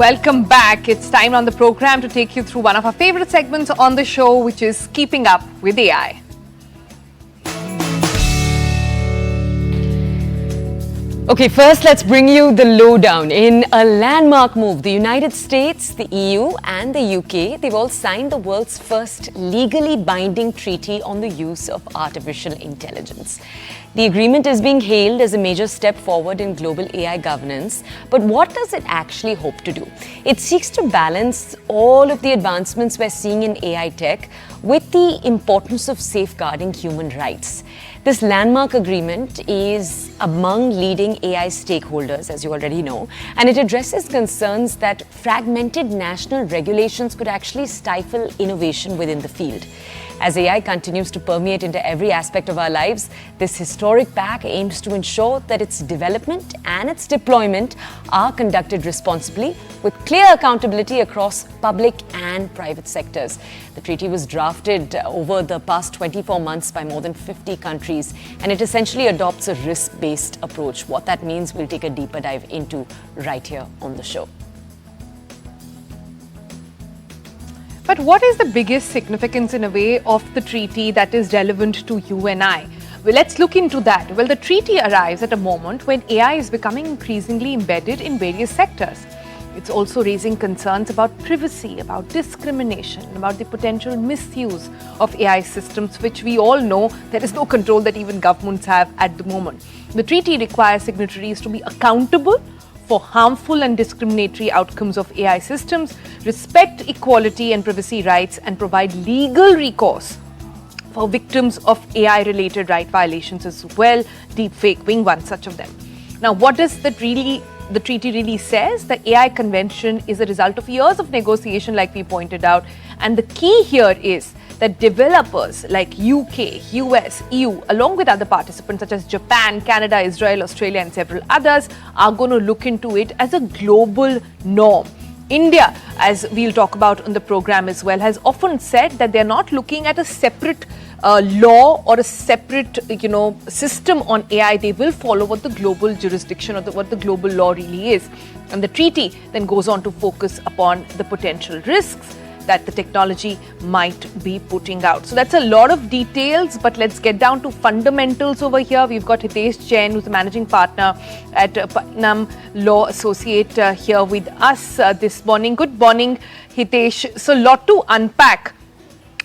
Welcome back. It's time on the program to take you through one of our favorite segments on the show, which is Keeping Up with AI. Okay, first let's bring you the lowdown. In a landmark move, the United States, the EU and the UK, they've all signed the world's first legally binding treaty on the use of artificial intelligence. The agreement is being hailed as a major step forward in global AI governance, but what does it actually hope to do? It seeks to balance all of the advancements we're seeing in AI tech with the importance of safeguarding human rights. This landmark agreement is among leading AI stakeholders, as you already know, and it addresses concerns that fragmented national regulations could actually stifle innovation within the field. As AI continues to permeate into every aspect of our lives, this historic pact aims to ensure that its development and its deployment are conducted responsibly with clear accountability across public and private sectors. The treaty was drafted over the past 24 months by more than 50 countries, and it essentially adopts a risk-based approach. What that means, we'll take a deeper dive into right here on the show. But what is the biggest significance in a way of the treaty that is relevant to you and I? Well, let's look into that. Well, the treaty arrives at a moment when AI is becoming increasingly embedded in various sectors. It's also raising concerns about privacy, about discrimination, about the potential misuse of AI systems, which we all know there is no control that even governments have at the moment. The treaty requires signatories to be accountable for harmful and discriminatory outcomes of AI systems, respect equality and privacy rights, and provide legal recourse for victims of AI-related right violations as well, deepfake being one such of them. Now, what does the treaty really says? The AI Convention is a result of years of negotiation, like we pointed out, and the key here is that developers like UK, US, EU, along with other participants such as Japan, Canada, Israel, Australia, and several others, are going to look into it as a global norm. India, as we'll talk about on the program as well, has often said that they're not looking at a separate law or a separate, system on AI. They will follow what the global jurisdiction or what the global law really is. And the treaty then goes on to focus upon the potential risks that the technology might be putting out. So that's a lot of details, but let's get down to fundamentals over here. We've got Hitesh Jain, who's the managing partner at Putnam Law Associate here with us this morning. Good morning, Hitesh. So a lot to unpack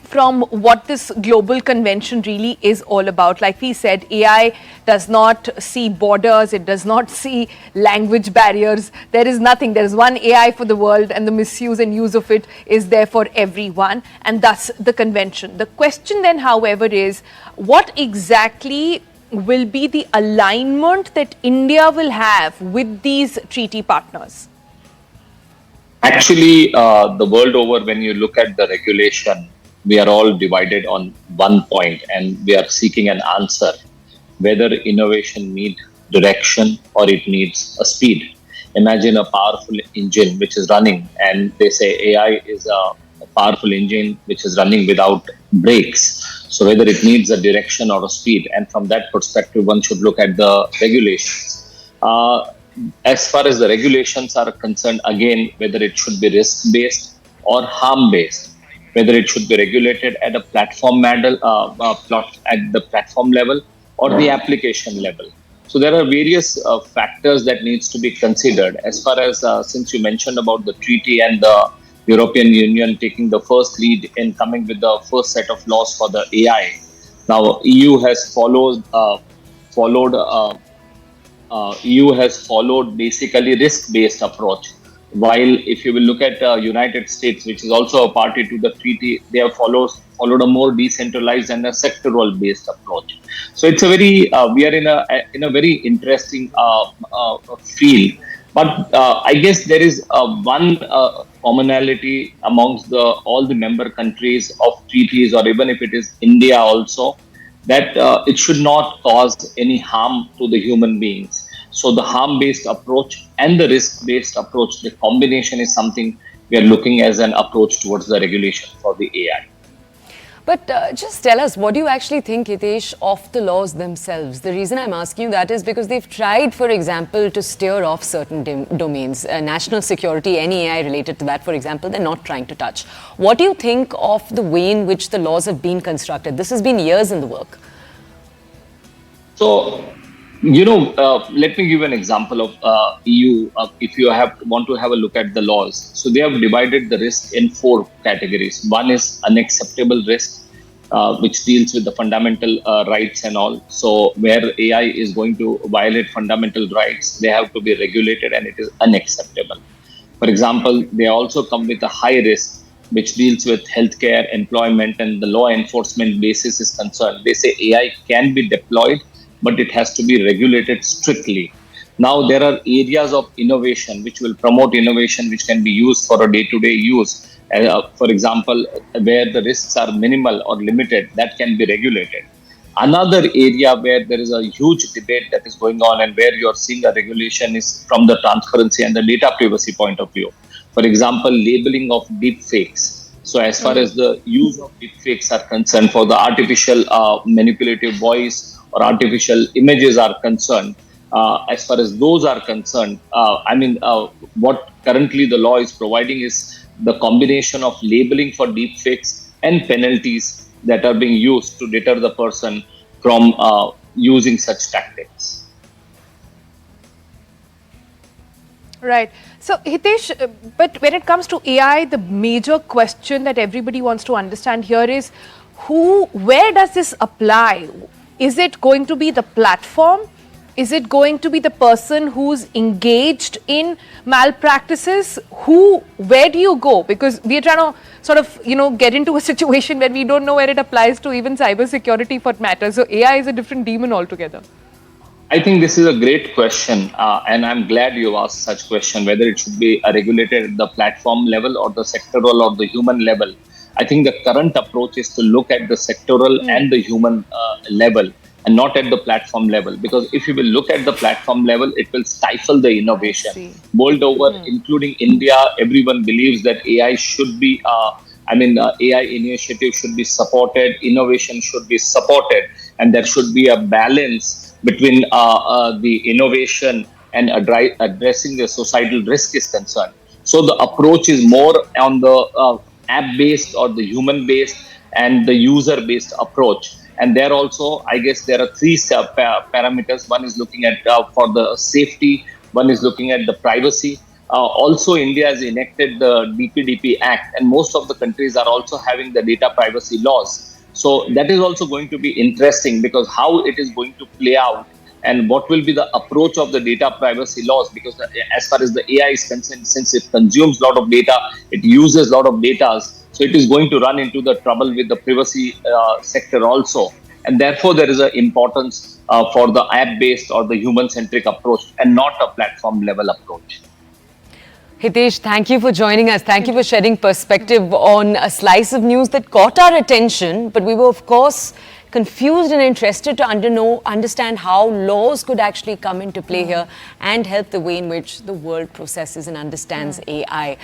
from what this global convention really is all about. Like we said, AI does not see borders, it does not see language barriers. There is nothing. There is one AI for the world, and the misuse and use of it is there for everyone, and thus the convention. The question then, however, is what exactly will be the alignment that India will have with these treaty partners? Actually, the world over, when you look at the regulation, we are all divided on one point, and we are seeking an answer whether innovation needs direction or it needs a speed. Imagine a powerful engine which is running, and they say AI is a powerful engine which is running without brakes. So whether it needs a direction or a speed, and from that perspective, one should look at the regulations. As far as the regulations are concerned, again, whether it should be risk-based or harm-based, whether it should be regulated at a platform at the platform level or the application level. So there are various factors that needs to be considered. As far as since you mentioned about the treaty and the European Union taking the first lead in coming with the first set of laws for the AI. Now EU has followed basically risk-based approach. While if you will look at United States, which is also a party to the treaty, they have followed a more decentralized and a sectoral based approach. So it's a very we are in a very interesting field. But I guess there is one commonality amongst all the member countries of treaties, or even if it is India also, that it should not cause any harm to the human beings. So the harm-based approach and the risk-based approach, the combination is something we are looking as an approach towards the regulation for the AI. But just tell us, what do you actually think, Hitesh, of the laws themselves? The reason I'm asking you that is because they've tried, for example, to steer off certain domains. National security, any AI related to that, for example, they're not trying to touch. What do you think of the way in which the laws have been constructed? This has been years in the work. So, let me give an example of EU. If you want to have a look at the laws, so they have divided the risk in four categories. One is unacceptable risk, which deals with the fundamental rights and all. So, where AI is going to violate fundamental rights, they have to be regulated, and it is unacceptable. For example, they also come with a high risk, which deals with healthcare, employment, and the law enforcement basis is concerned. They say AI can be deployed, but it has to be regulated strictly. Now, there are areas of innovation which will promote innovation, which can be used for a day-to-day use. For example, where the risks are minimal or limited, that can be regulated. Another area where there is a huge debate that is going on and where you are seeing a regulation is from the transparency and the data privacy point of view. For example, labeling of deep fakes. So as far as the use of deep fakes are concerned, for the artificial manipulative voice or artificial images are concerned, as far as those are concerned, what currently the law is providing is the combination of labeling for deep fakes and penalties that are being used to deter the person from using such tactics. Right. So, Hitesh, but when it comes to AI, the major question that everybody wants to understand here is where does this apply? Is it going to be the platform? Is it going to be the person who's engaged in malpractices? Where do you go? Because we are trying to sort of, get into a situation where we don't know where it applies to even cybersecurity for matter. So AI is a different demon altogether. I think this is a great question, and I'm glad you asked such question, whether it should be regulated at the platform level or the sectoral or the human level. I think the current approach is to look at the sectoral and the human level and not at the platform level. Because if you will look at the platform level, it will stifle the innovation. World over, including India, everyone believes that AI should be, AI initiative should be supported, innovation should be supported, and there should be a balance between the innovation and addressing the societal risk is concerned. So the approach is more on the app-based or the human-based and the user-based approach. And there also, I guess there are three parameters. One is looking at for the safety. One is looking at the privacy. Also, India has enacted the DPDP Act, and most of the countries are also having the data privacy laws. So that is also going to be interesting, because how it is going to play out and what will be the approach of the data privacy laws, because as far as the AI is concerned, since it consumes a lot of data, it uses a lot of data, so it is going to run into the trouble with the privacy sector also. And therefore, there is an importance for the app-based or the human-centric approach and not a platform-level approach. Hitesh, thank you for joining us. Thank you for shedding perspective on a slice of news that caught our attention, but we were, of course, confused and interested to understand how laws could actually come into play here and help the way in which the world processes and understands AI.